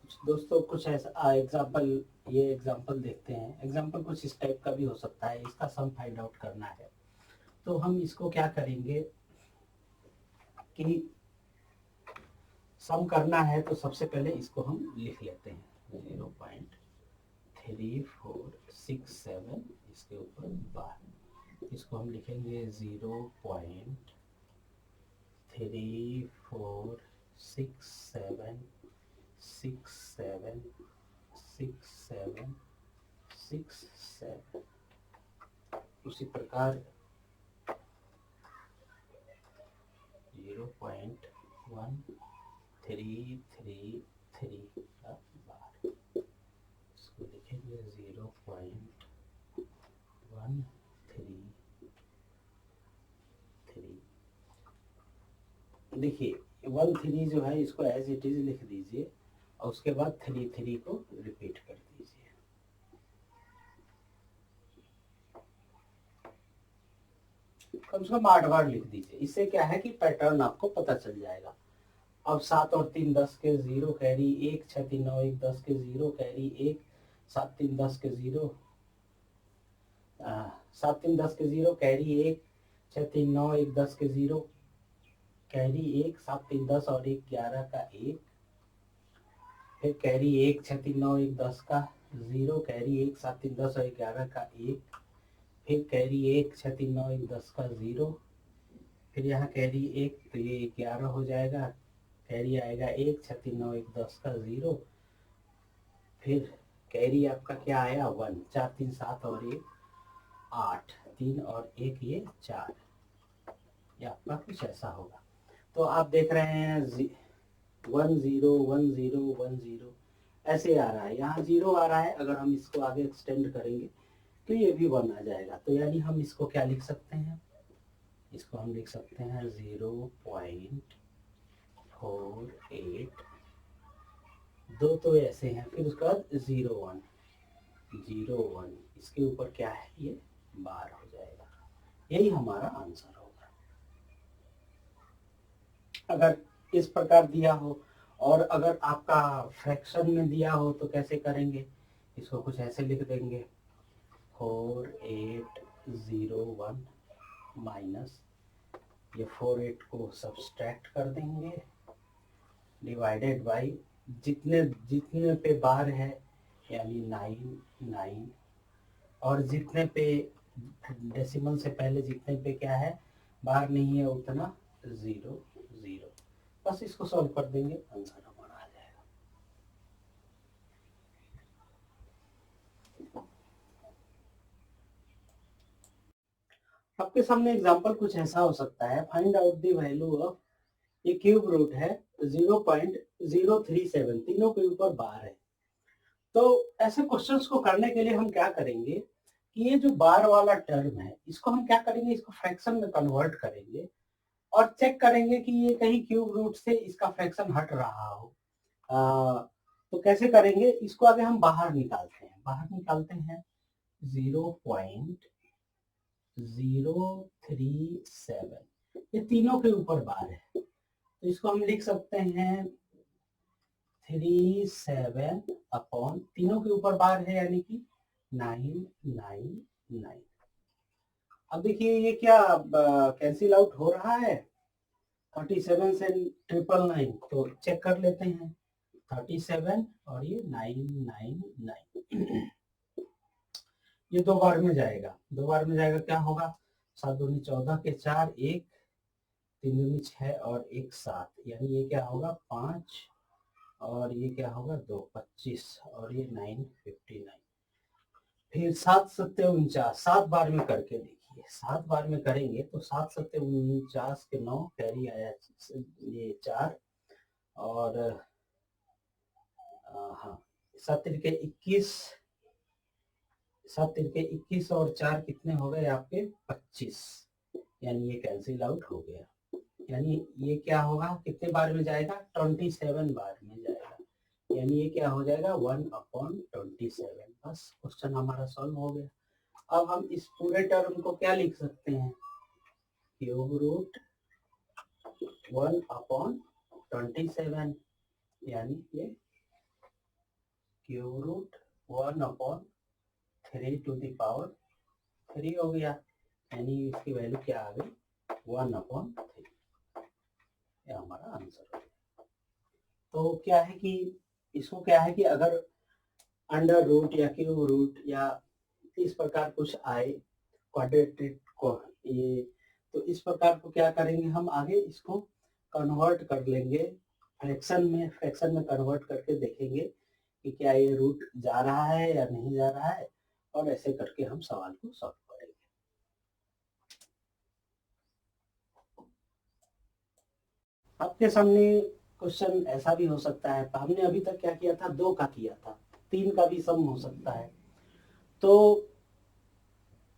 दोस्तों कुछ ऐसा एग्जांपल, ये एग्जांपल देखते हैं। एग्जांपल कुछ इस टाइप का भी हो सकता है। इसका सम फाइंड आउट करना है तो हम इसको क्या करेंगे कि सम करना है तो सबसे पहले इसको हम लिख लेते हैं 0.3467 इसके ऊपर बार। इसको हम लिखेंगे 0.3467676767। उसी प्रकार 0.1333 का बार, इसको लिखेंगे 0.133। देखिए 13 जो है इसको एज इट इज लिख दीजिए और उसके बाद 33 को रिपीट कर दीजिए। कम से कम 8 बार लिख दीजिए। इससे क्या है कि पैटर्न आपको पता चल जाएगा। अब 7 और 3 10 के 0 कैरी 1, 6 3 9 1 10 के 0 कैरी 1, 7 3 10 के 0, 7 3 10 के 0 कैरी 1, 6 3 9 1 10 के 0 कैरी 1, 7 3 10 और 1 11 का 1, फिर कैरी 1 6 3 9 1 10 का 0 कैरी 1 7 3 10 और 11 का 1, फिर कैरी 1 6 3 9 1 10 का 0, फिर यहाँ कैरी 1 तो ये 11 हो जाएगा, कैरी आएगा 1 6 3 9 1 10 का 0, फिर कैरी आपका क्या आया 1, 4 3 7 और 1 8, 3 और 1 ये 4, ये आपका कुछ ऐसा होगा। तो आप देख रहे हैं 101010 ऐसे आ रहा है, यहाँ 0 आ रहा है। अगर हम इसको आगे एक्सटेंड करेंगे तो ये भी 1 आ जाएगा। तो यानी हम इसको क्या लिख सकते हैं, इसको हम लिख सकते हैं 0.48, दो तो ऐसे हैं, फिर उसके बाद 0.1 इसके ऊपर क्या है ये बार हो जाएगा। यही हमारा आंसर होगा। अगर इस प्रकार दिया हो और अगर आपका फ्रैक्शन में दिया हो तो कैसे करेंगे, इसको कुछ ऐसे लिख देंगे 4801 माइनस ये 48 को सब्सट्रैक्ट कर देंगे डिवाइडेड बाई जितने जितने पे बार है यानी 9 और जितने पे डेसिमल से पहले जितने पे क्या है बार नहीं है उतना 0 0। बस इसको सॉल्व कर देंगे, आंसर हमारा आ जाएगा। आपके सामने एग्जांपल कुछ ऐसा हो सकता है, find out the value of ये क्यूब रूट है 0.037, तीनों के ऊपर बार है। तो ऐसे क्वेश्चंस को करने के लिए हम क्या करेंगे कि ये जो बार वाला टर्म है इसको हम क्या करेंगे, इसको फ्रैक्शन में कन्वर्ट करेंगे और चेक करेंगे कि ये कहीं क्यूब रूट से इसका फ्रैक्शन हट रहा हो। तो कैसे करेंगे, इसको आगे हम बाहर निकालते हैं, 0.037, ये तीनों के ऊपर बार है। तो इसको हम लिख सकते हैं 37 अपॉन तीनों के ऊपर बार है यानी कि 999। अब देखिए ये क्या कैंसिल आउट हो रहा है, 37 से 999, तो चेक कर लेते हैं 37 और ये 999 ये दो बार में जाएगा, दो बार में जाएगा क्या होगा 7 दूनी 14 के 4 1 3 दूनी 6 और 1 7, यानी ये क्या होगा 5 और ये क्या होगा 2 25 और ये 959। फिर 7 सत्ते 49, 7 बार में करके देखिए, 7 बार में करेंगे तो 7 सत्ते 49 के 9 कैरी आया ये 4 और हाँ 7 तिरके 21, 7 तिरके 21 और 4 कितने हो गए आपके 25, यानी ये कैंसिल आउट हो गया। यानी ये क्या होगा कितने बार में जाएगा 27 बार में जाएगा, यानी ये क्या हो जाएगा 1/27। बस क्वेश्चन हमारा सॉल्व हो गया। अब हम इस पूरे टर्म को क्या लिख सकते हैं, क्यूब रूट 1/27, यानी ये cube root 1/3 to the power 3 हो गया, यानी इसकी वैल्यू क्या आ गई 1/3। ये हमारा आंसर है। तो क्या है कि इसको क्या है कि अगर अंडर रूट या क्यूब रूट या इस प्रकार कुछ आए क्वाड्रेटिक को, ये तो इस प्रकार को क्या करेंगे हम आगे इसको कन्वर्ट कर लेंगे फ्रैक्शन में कन्वर्ट करके देखेंगे कि क्या ये रूट जा रहा है या नहीं जा रहा है, और ऐसे करके हम सवाल को सॉल्व करेंगे। आपके सामने क्वेश्चन ऐसा भी हो सकता है, हमने अभी तक क्या किया था 2 का किया था, 3 का भी सम हो सकता है। तो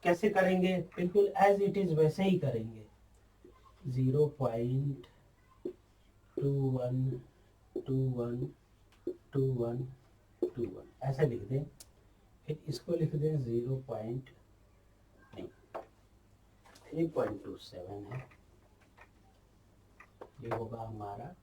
कैसे करेंगे, बिल्कुल एज इट इज वैसे ही करेंगे। 0.21212121 ऐसे लिख दें, फिर इसको लिख दें 3.27 है, ये होगा हमारा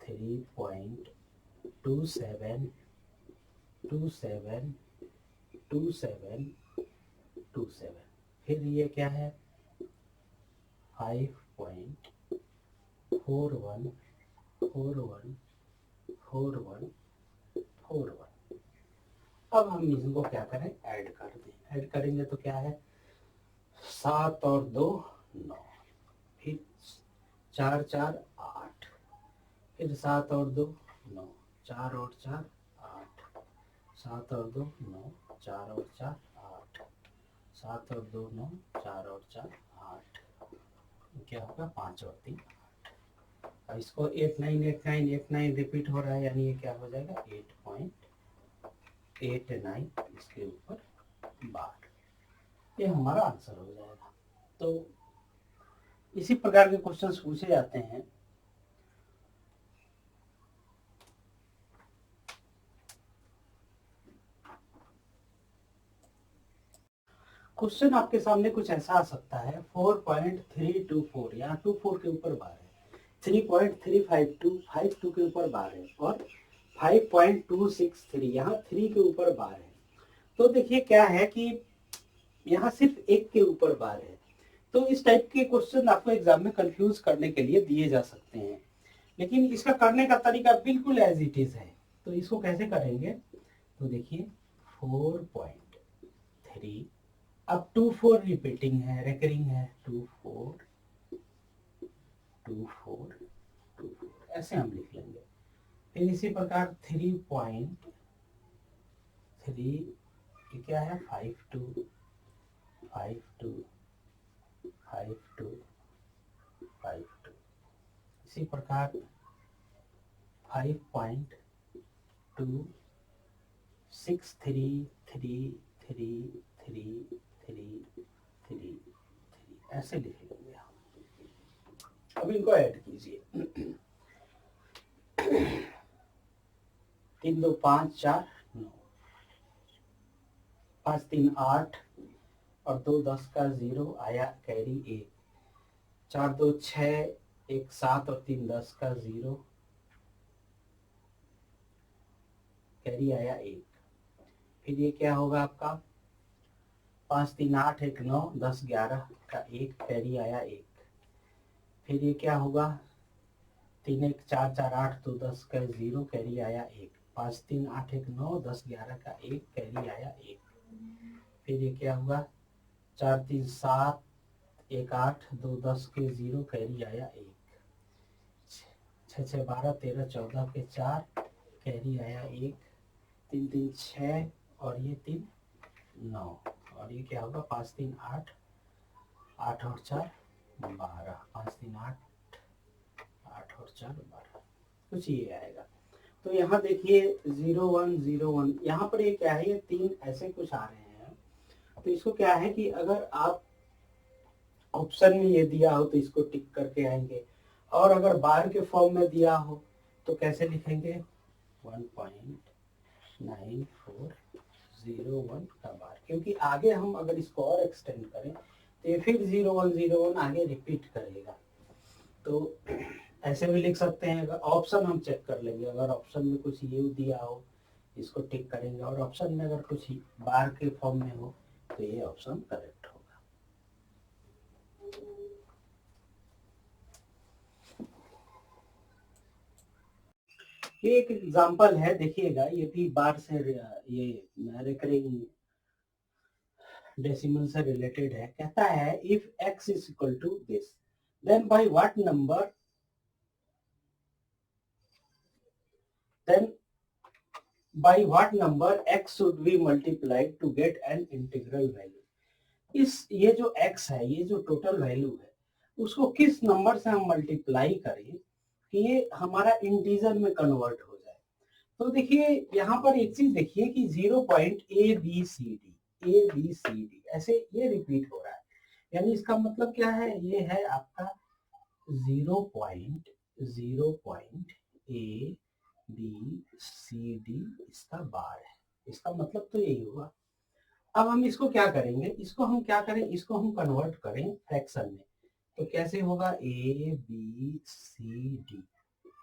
3.27272727। फिर ये क्या है 5.41414141। अब हम इनको क्या करें ऐड कर दें, ऐड करेंगे तो क्या है 7 और 2 9, फिर 4 4 8, फिर 7 और 2 9, 4 और 4 8, 7 और 2 9, 4 और 4 8, 7 और 2 9, 4 और 4 8, क्या होगा 5 और 3 8। अब इसको 8 9 8 9 8 9 रिपीट हो रहा है, यानी ये क्या हो जाएगा 8.89 इसके ऊपर बार, ये हमारा आंसर हो जाएगा। तो इसी प्रकार के क्वेश्चंस पूछे जाते हैं। क्वेश्चन आपके सामने कुछ ऐसा आ सकता है 4.324, यहाँ 24 के ऊपर बार है, 3.352 के ऊपर बार है, और 5.263 यहाँ 3 के ऊपर बार है। तो देखिए क्या है कि यहाँ सिर्फ 1 के ऊपर बार है। तो इस टाइप के क्वेश्चन आपको एग्जाम में कंफ्यूज करने के लिए दिए जा सकते हैं, लेकिन इसका करने का तरीका बिल्कुल एज इट इज है। तो इसको कैसे करेंगे, तो देखिए 4.3, अब 24 रिपीटिंग है, रेकरिंग है, 24 24 24 ऐसे हम लिख लेंगे। फिर इसी प्रकार 3.3 क्या है 52 52 52 52, इसी प्रकार 5.263333333 ऐसे लिख लेंगे हम। अब इनको ऐड कीजिए 3 2 5 4 9, 5 3 8 और 2 10 का 0 आया कैरी 1, 4 2 6 1 7 और 3 10 का 0 कैरी आया 1। फिर ये क्या होगा आपका 5 3 8 1 9 10 11 का 1 कैरी आया 1। फिर ये क्या होगा 3 1 4 4 8 2 10 का 0 कैरी आया 1, 5 3 8 1 9 10 11 का 1 कैरी आया 1। फिर ये क्या हुआ 4 3 7 1 8 2 10 के 0 कैरी आया 1, 6 6 12 13 14 के 4 कैरी आया 1, 3 3 6 और ये 3 9, और ये क्या होगा 5 3 8 8 और 4 12, 5 3 8 8 और 4 12, कुछ ये आएगा। तो यहाँ देखिए 0 1 0 1, यहाँ पर ये क्या है ये 3 ऐसे कुछ आ रहे हैं। तो इसको क्या है कि अगर आप ऑप्शन में ये दिया हो तो इसको टिक करके आएंगे, और अगर बार के फॉर्म में दिया हो तो कैसे लिखेंगे 1.9401 का बार, क्योंकि आगे हम अगर इसको और एक्सटेंड करें तो ये फिर 0101 आगे रिपीट करेगा। तो ऐसे भी लिख सकते हैं, अगर ऑप्शन हम चेक कर लेंगे, अगर ऑप्शन में कुछ ये दिया हो इसको टिक करेंगे और ऑप्शन में अगर कुछ बार के फॉर्म में हो तो ये ऑप्शन करेक्ट होगा। ये एक एग्जांपल है, देखिएगा, ये भी बार से ये रिकरिंग डेसिमल से रिलेटेड है। कहता है if x is equal to this then by what number then by what number x should be multiplied to get an integral value। इस ये जो x है, ये जो टोटल वैल्यू है, उसको किस नंबर से हम मल्टीप्लाई करें कि ये हमारा इंटीजर में कन्वर्ट हो जाए। तो देखिए यहाँ पर एक चीज देखिए कि 0.ABCD ऐसे ये रिपीट हो रहा है, यानी इसका मतलब क्या है, ये है आपका 0.ABCD इसका बार है, इसका मतलब तो यही हुआ। अब हम इसको क्या करेंगे, इसको हम क्या करें, इसको हम कन्वर्ट करें फ्रैक्शन में, तो कैसे होगा, ABCD,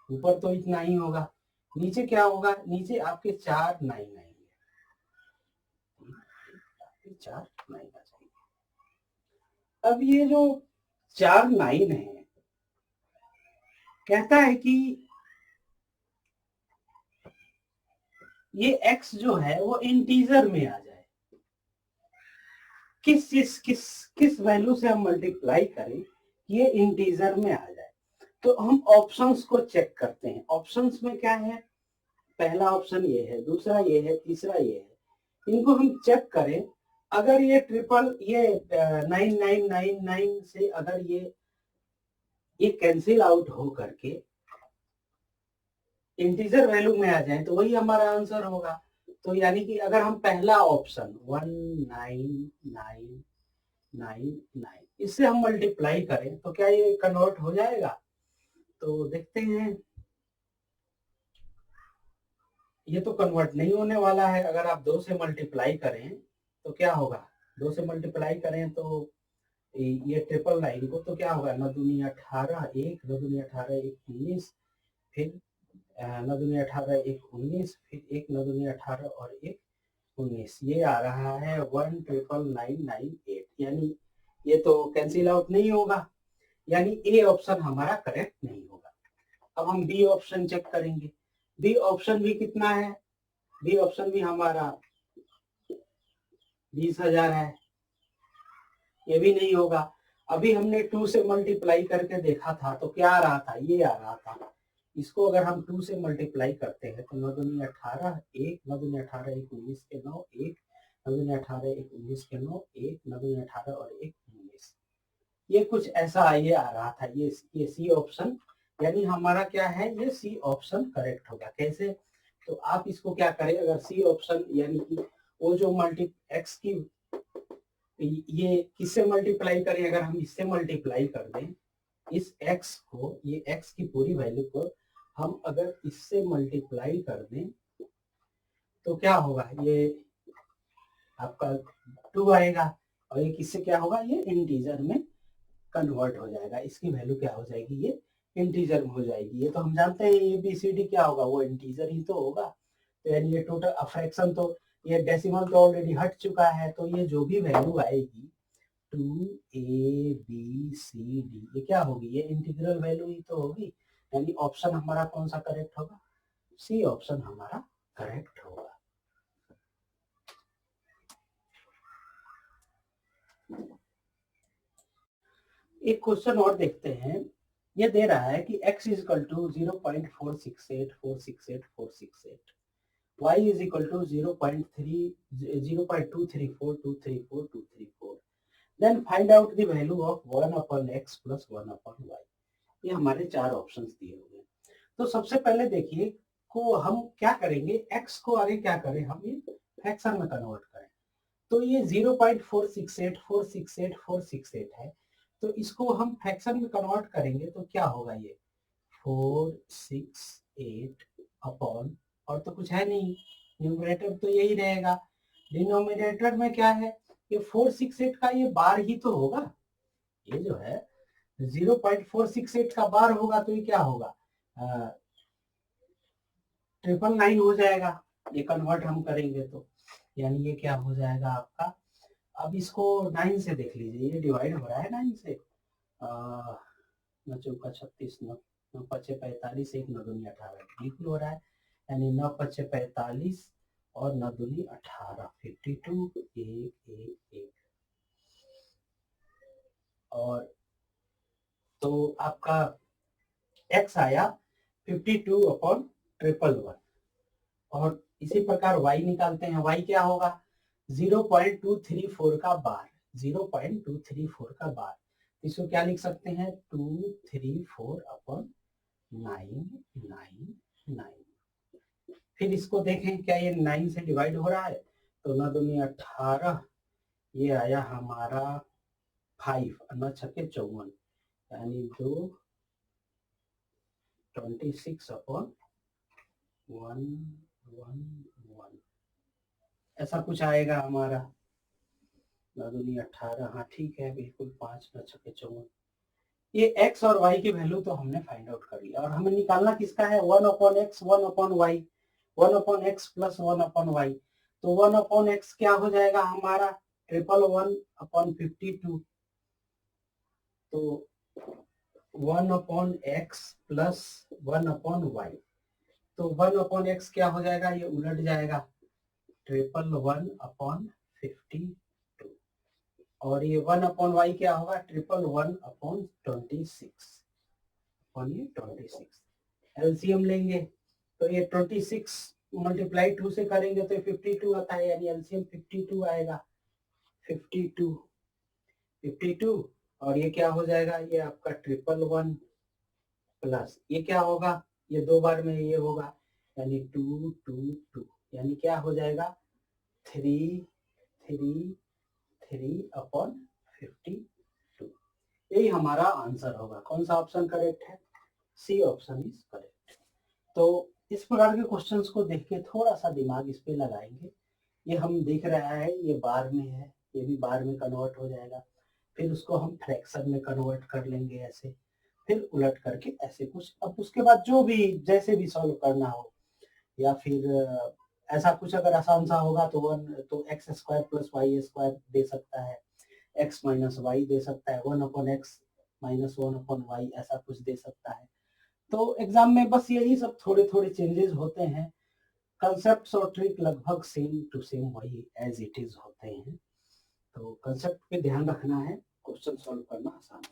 ऊपर तो इतना ही होगा, नीचे क्या होगा, नीचे आपके 4 9 आएंगे, 4 9 आ जाएंगे। अब ये जो 4 9 है, कहता है कि ये x जो है वो इंटीजर में आ जाए। किस वैल्यू से हम मल्टीप्लाई करें ये इंटीजर में आ जाए। तो हम ऑप्शंस को चेक करते हैं, ऑप्शंस में क्या है, पहला ऑप्शन ये है, दूसरा ये है, तीसरा ये है, इनको हम चेक करें। अगर ये 9999 से अगर ये कैंसिल आउट हो करके इंटीजर वैल्यू में आ जाए तो वही हमारा आंसर होगा। तो यानी कि अगर हम पहला ऑप्शन 19999 इससे हम मल्टीप्लाई करें तो क्या ये कन्वर्ट हो जाएगा, तो देखते हैं। ये तो कन्वर्ट नहीं होने वाला है। अगर आप 2 से मल्टीप्लाई करें तो क्या होगा, 2 से मल्टीप्लाई करें तो ये 999 को तो क्या होगा, 9 दूनी 18, 1 9 दूनी 18 1 19, फिर 9 दूनी 18 1 19, फिर 1 9 दूनी 18 और 1 19, ये आ रहा है 1,999,998, यानी ये तो कैंसिल आउट नहीं होगा, यानी ए ऑप्शन हमारा करेक्ट नहीं होगा। अब हम बी ऑप्शन चेक करेंगे, बी ऑप्शन भी कितना है, बी ऑप्शन भी हमारा 20,000 है, ये भी नहीं होगा। अभी हमने 2 से मल्टीप्लाई करके देखा था तो क्या आ रहा था, ये आ रहा था। इसको अगर हम 2 से मल्टीप्लाई करते हैं तो 9 दूनी 18, 1 9 दूनी 18 1 19 के 9, 1 9 दूनी 18 1 19 के 9, 1 9 दूनी 18 और 1 19, ये कुछ ऐसा ये आ रहा था, ये सी ऑप्शन, यानी हमारा क्या है, ये सी ऑप्शन करेक्ट होगा। कैसे, तो आप इसको क्या करें, अगर सी ऑप्शन यानी कि वो जो एक्स की ये किससे मल्टीप्लाई करें, अगर हम इससे मल्टीप्लाई कर दें इस x को, ये x की पूरी वैल्यू को हम अगर इससे मल्टीप्लाई कर दें तो क्या होगा, ये आपका 2 आएगा और ये किससे क्या होगा, ये इंटीजर में कन्वर्ट हो जाएगा, इसकी वैल्यू क्या हो जाएगी, ये इंटीजर में हो जाएगी। ये तो हम जानते हैं ABCD क्या होगा, वो इंटीजर ही तो होगा। तो यानी ये टोटल फ्रैक्शन तो ये डेसिमल तो ऑलरेडी हट चुका है, तो ये जो भी वैल्यू आएगी 2ABCD ये क्या होगी, ये इंटीग्रल वैल्यू ही तो होगी, यानी ऑप्शन हमारा कौन सा करेक्ट होगा, सी ऑप्शन हमारा करेक्ट होगा। एक क्वेश्चन और देखते हैं, ये दे रहा है कि x is equal to 0.468468 y is equal to 0.234234 then find out the value of 1/x plus 1/y। ये हमारे 4 ऑप्शंस दिए हुए हैं। तो सबसे पहले देखिए को हम क्या करेंगे, x को आगे क्या करें, हम ये फ्रैक्शन में कन्वर्ट करें। तो ये 0.468468 है, तो इसको हम फ्रैक्शन में कन्वर्ट करेंगे तो क्या होगा, ये 468 अपॉन, और तो कुछ है नहीं, न्यूमरेटर तो यही रहेगा, डिनोमिनेटर में क्या है, ये 468 का ये बार ही तो होगा, ये जो है 0.468 का बार होगा तो ये क्या होगा, 999 हो जाएगा। ये कन्वर्ट हम करेंगे तो यानी ये क्या हो जाएगा आपका। अब इसको 9 से देख लीजिए, ये डिवाइड हो रहा है 9 से। 9 चौका 36, 9 पचे 45, 1 9 दूनी 18 बिल्कुल हो रहा है। यानी 9 पचे 45 और 9 दूनी 18, 52 1 1 1। और तो आपका x आया 52/111। और इसी प्रकार y निकालते हैं। y क्या होगा 0.234 का बार, 0.234 का बार। इसको क्या लिख सकते हैं 234/999। फिर इसको देखें क्या ये 9 से डिवाइड हो रहा है, तो 9 दूनी 18, ये आया हमारा 5, 9 छक्के 54, यानी 26/111 ऐसा कुछ आएगा हमारा। 9 दूनी 18, हाँ ठीक है बिल्कुल, 5 9 छक्के 54। ये x और y की वैल्यू तो हमने फाइंड आउट कर लिया, और हमें निकालना किसका है 1/x 1/y, 1/x plus 1/y। तो 1/x क्या हो जाएगा हमारा 111/52। तो 1/x प्लस 1/y, तो 1/x क्या हो जाएगा, ये उलट जाएगा 111/52। और ये 1/y क्या होगा 111/26। एलसीएम लेंगे तो ये 26 मल्टीप्लाई 2 से करेंगे तो 52 आता है, यानी एलसीएम 52 आएगा। 52 और ये क्या हो जाएगा, ये आपका 111 प्लस ये क्या होगा, ये दो बार में ये होगा, यानी 222, यानी क्या हो जाएगा 333/52। यही हमारा आंसर होगा। कौन सा ऑप्शन करेक्ट है, सी ऑप्शन इज करेक्ट। तो इस प्रकार के क्वेश्चंस को देख के थोड़ा सा दिमाग इस पे लगाएंगे। ये हम देख रहा है ये बार में है, ये भी बार में कन्वर्ट हो जाएगा, फिर उसको हम फ्रैक्शन में कन्वर्ट कर लेंगे ऐसे, फिर उलट करके ऐसे कुछ। अब उसके बाद जो भी जैसे भी सॉल्व करना हो, या फिर ऐसा कुछ अगर आसान सा होगा तो x square plus y square दे सकता है, x माइनस वाई दे सकता है, 1/x माइनस 1/y ऐसा कुछ दे सकता है। तो एग्जाम में बस यही सब थोड़े थोड़े चेंजेस होते हैं, कंसेप्ट और ट्रिक लगभग सेम टू सेम वही एज इट इज होते हैं। तो कंसेप्ट पे ध्यान रखना है, क्वेश्चन सॉल्व करना आसान है।